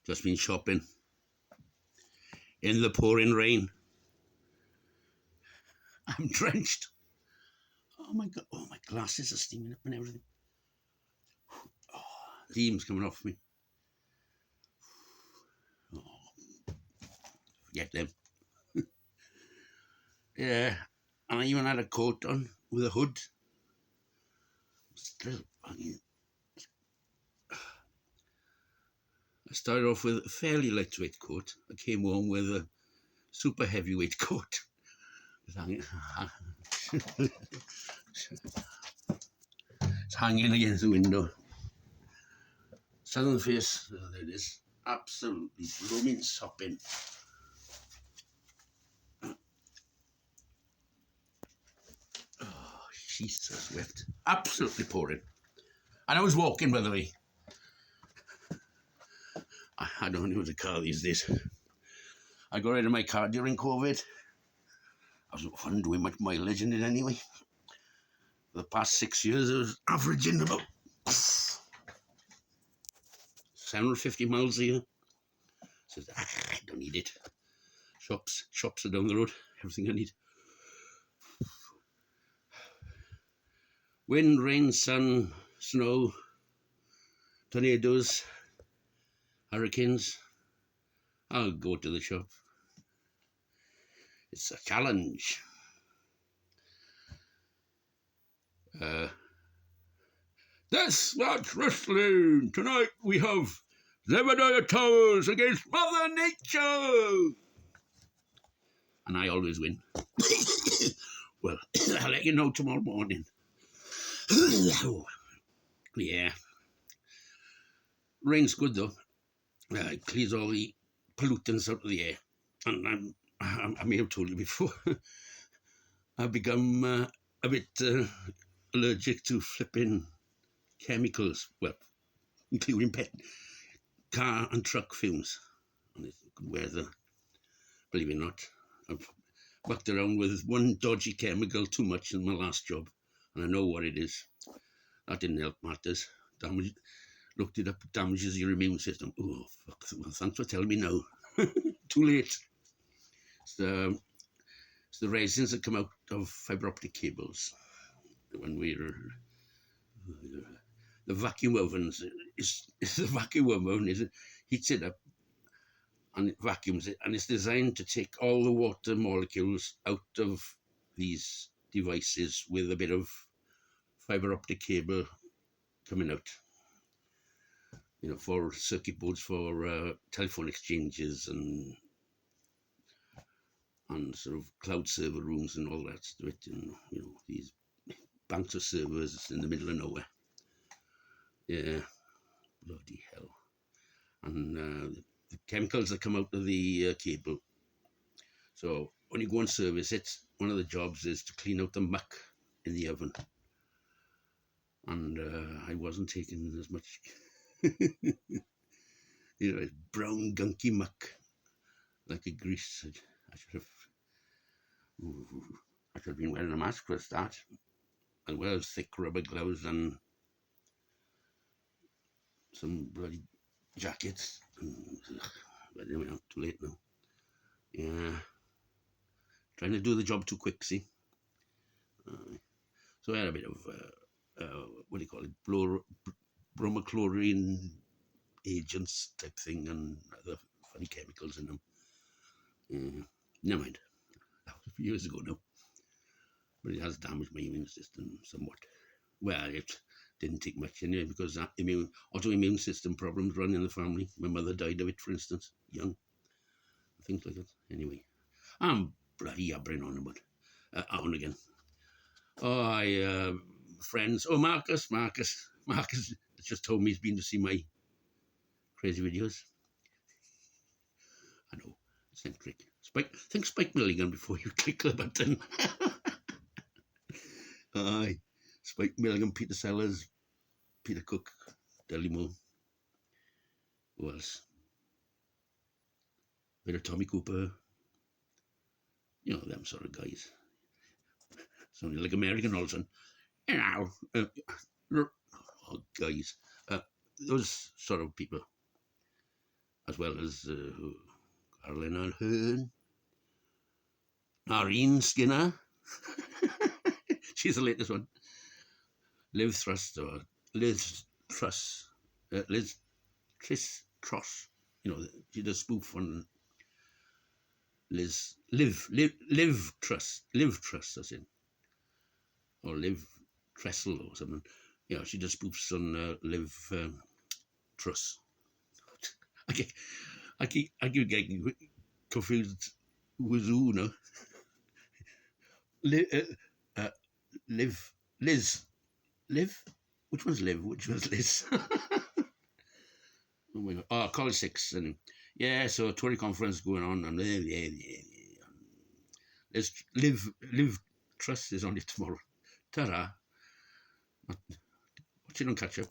Just been shopping in the pouring rain. I'm drenched. Oh my God, oh, my glasses are steaming up and everything. Oh, steam's coming off me. Oh, forget them. Yeah, and I even had a coat on with a hood. Still, I started off with a fairly lightweight coat. I came home with a super heavyweight coat. It's hanging against the window. Southern Face, oh, there it is. Absolutely blooming sopping. Oh, Jesus wept. Absolutely pouring. And I was walking, by the way. I don't use a car these days. I got rid of my car during COVID. I wasn't doing much mileage in it anyway. For the past 6 years, I was averaging about 750 miles a year. So I don't need it. Shops are down the road. Everything I need. Wind, rain, sun, snow, tornadoes, hurricanes. I'll go to the shop. It's a challenge. That's wrestling. Tonight we have Zebediah Towers against Mother Nature. And I always win. Well, I'll let you know tomorrow morning. Yeah. Rain's good though. It clears all the pollutants out of the air. And I may have told you before, I've become a bit allergic to flipping chemicals, well, including car and truck fumes. And it's good weather, believe it or not. I've mucked around with one dodgy chemical too much in my last job, and I know what it is. That didn't help matters. Looked it up, damages your immune system. Oh, fuck, well, thanks for telling me now. Too late. It's the resins that come out of fibre optic cables. When we're the vacuum ovens, is the vacuum oven heats it up and it vacuums it, and it's designed to take all the water molecules out of these devices with a bit of fibre optic cable coming out. You know, for circuit boards for telephone exchanges and sort of cloud server rooms and all that stuff. And you know, these banks of servers in the middle of nowhere. Yeah, bloody hell. And the chemicals that come out of the cable. So when you go and service it, one of the jobs is to clean out the muck in the oven. And I wasn't taking as much, you know, brown gunky muck, like a grease. I should have been wearing a mask for a start, as well as thick rubber gloves and some bloody jackets. But anyway, too late now. Yeah, trying to do the job too quick, see. So I had a bit of what do you call it, bromochlorine agents type thing, and other funny chemicals in them. Never mind. That was a few years ago now. But it has damaged my immune system somewhat. Well, it didn't take much anyway, because that autoimmune system problems run in the family. My mother died of it, for instance, young. Things like that. Anyway, I'm bloody yabbering on about on again. Oh, friends. Oh, Marcus just told me he's been to see my crazy videos. I know, eccentric. Think Spike Milligan before you click the button. Aye, Spike Milligan, Peter Sellers, Peter Cook, Dudley Moore. Who else? Bit of Tommy Cooper. You know, them sort of guys. Sounding like American all of a sudden. You know, guys. those sort of people, as well as Caroline Ahern, Nareen Skinner. She's the latest one. Liv Thruss, or Liz Truss, Liz Truss. You know, she does spoof on Liv Truss, that's it, or Liv Tressel or something. You know, she does spoofs on Liv Truss. I keep getting confused with who now. Liv. Which one's Liv? Which one's Liz? Oh my God. Oh, College 6. And yeah, so a Tory conference going on. And let's Liv Trust is on it tomorrow. Ta-ra. Watching on catch up.